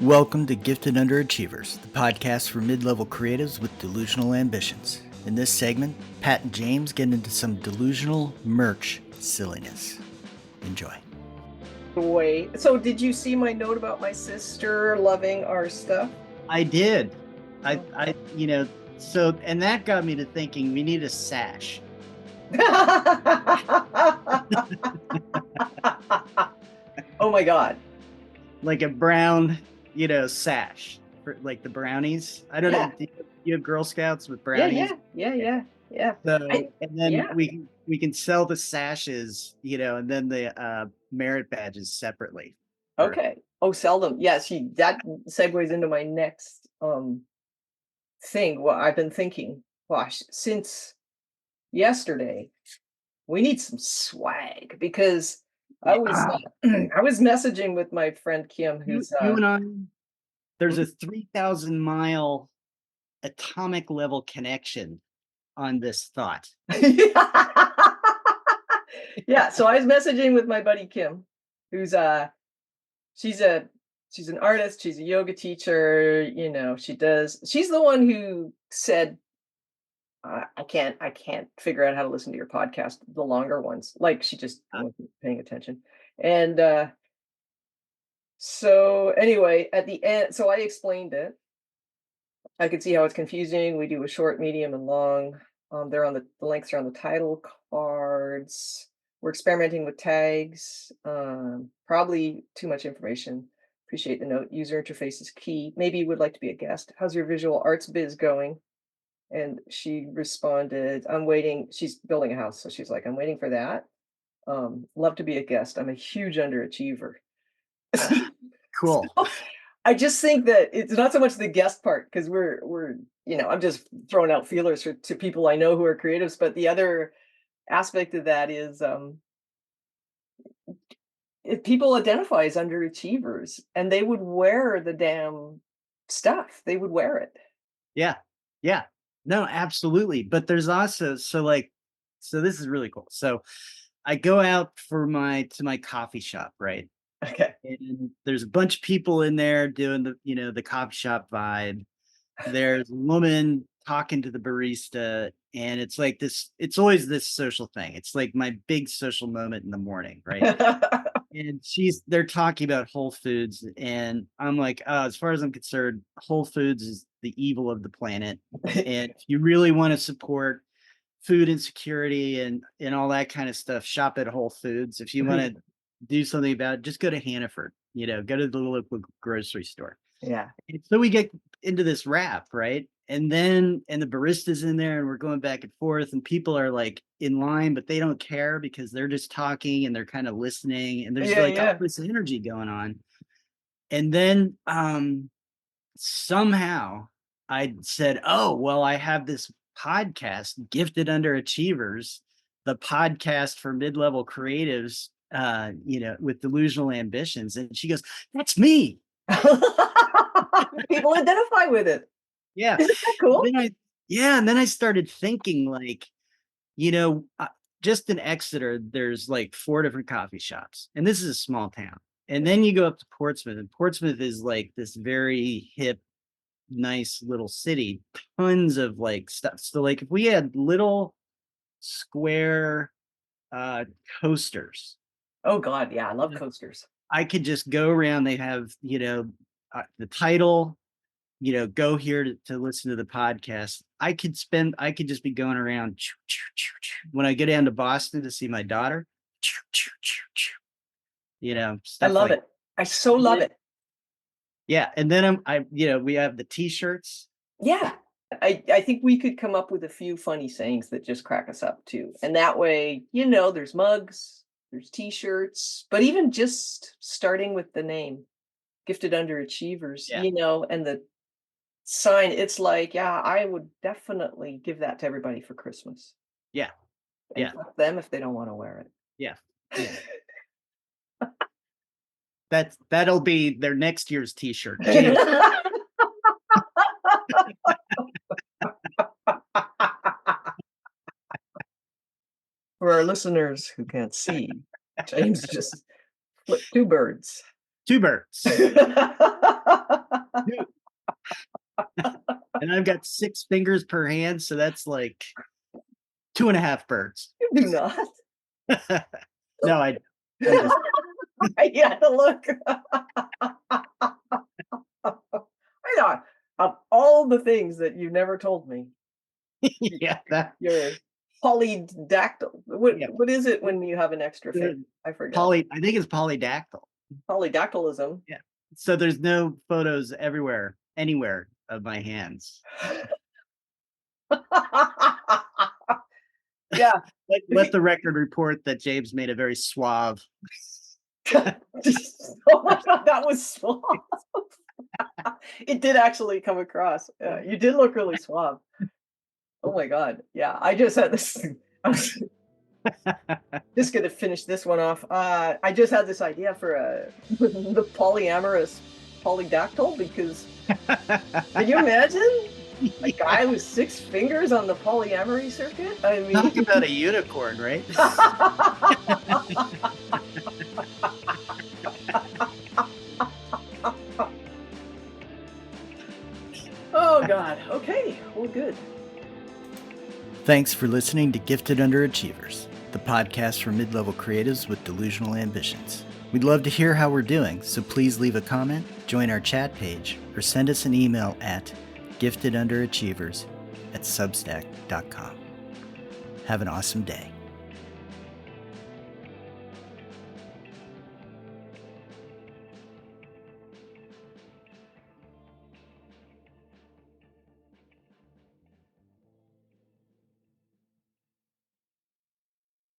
Welcome to Gifted Underachievers, the podcast for mid-level creatives with delusional ambitions. In this segment, Pat and James get into some delusional merch silliness. Enjoy. So did you see my note about my sister loving our stuff? I did. And that got me to thinking we need a sash. Oh my God. Like a brown, sash for like the brownies. I don't know. Do you have Girl Scouts with brownies? Yeah. So, we can sell the sashes, and then the merit badges separately. Okay. Oh, sell them. Yeah, that segues into my next thing. Well, I've been thinking, gosh, since yesterday, we need some swag because I was I was messaging with my friend Kim, who's you and I, there's a 3,000-mile atomic level connection on this thought. Yeah, so I was messaging with my buddy Kim, who's she's an artist, she's a yoga teacher, she's the one who said I can't figure out how to listen to your podcast, the longer ones. Like she just wasn't paying attention. And so anyway, at the end, so I explained it. I could see how it's confusing. We do a short, medium, and long. They're on the lengths are on the title cards. We're experimenting with tags. Probably too much information. Appreciate the note. User interface is key. Maybe you would like to be a guest. How's your visual arts biz going? And she responded, I'm waiting. She's building a house. So she's like, I'm waiting for that. Love to be a guest. I'm a huge underachiever. Cool. So, I just think that it's not so much the guest part because we're I'm just throwing out feelers to people I know who are creatives, but the other aspect of that is if people identify as underachievers and they would wear the damn stuff, they would wear it. Yeah. No, absolutely. But there's also so this is really cool. So I go out to my coffee shop, right? Okay. And there's a bunch of people in there doing the coffee shop vibe. There's a woman talking to the barista, and it's always this social thing. It's like my big social moment in the morning, right? And they're talking about Whole Foods, and I'm like, oh, as far as I'm concerned, Whole Foods is the evil of the planet. And if you really want to support food insecurity and all that kind of stuff, shop at Whole Foods. If you want to do something about it, just go to Hannaford, go to the local grocery store. Yeah. And so we get into this rap, right? And the barista's in there and we're going back and forth and people are like in line, but they don't care because they're just talking and they're kind of listening and there's all this energy going on. And then somehow I said, oh, well, I have this podcast, Gifted Underachievers, the podcast for mid-level creatives, with delusional ambitions. And she goes, that's me. People identify with it. Yeah. Isn't that cool? And then I started thinking just in Exeter, there's like 4 different coffee shops, and this is a small town. And then you go up to Portsmouth, and Portsmouth is like this very hip, nice little city, tons of like stuff. So like if we had little square coasters. Oh God, yeah, I love coasters. I could just go around. They have, the title, go here to listen to the podcast. I could just be going around when I go down to Boston to see my daughter. I love it. I so love it. Yeah. And then we have the t-shirts. Yeah. I think we could come up with a few funny sayings that just crack us up too. And that way, there's mugs, there's t-shirts, but even just starting with the name, Gifted Underachievers, and the sign, it's like, yeah, I would definitely give that to everybody for Christmas. Yeah. And fuck them if they don't want to wear it. Yeah. That'll be their next year's t-shirt. James. For our listeners who can't see, James just flipped 2 birds. 2 birds. 2. And I've got 6 fingers per hand, so that's like 2.5 birds. You do not. No, I'm just You had to look. I know. Of all the things that you never told me, yeah, that you're polydactyl. What yeah. what is it when you have an extra finger? I forget. I think it's polydactyl. Polydactylism. Yeah. So there's no photos anywhere of my hands. Yeah. Let the record report that James made a very suave. Oh my god, that was suave. It did actually come across. You did look really suave. Oh my god. Yeah, I just had this I was just gonna finish this one off. I just had this idea for the polyamorous polydactyl because can you imagine a guy with 6 fingers on the polyamory circuit? I Talk mean, about a unicorn, right? oh god. Okay, well, good. Thanks for listening to Gifted Underachievers, the podcast for mid-level creatives with delusional ambitions. We'd love to hear how we're doing, so please leave a comment, join our chat page, or send us an email at giftedunderachievers@substack.com. Have an awesome day.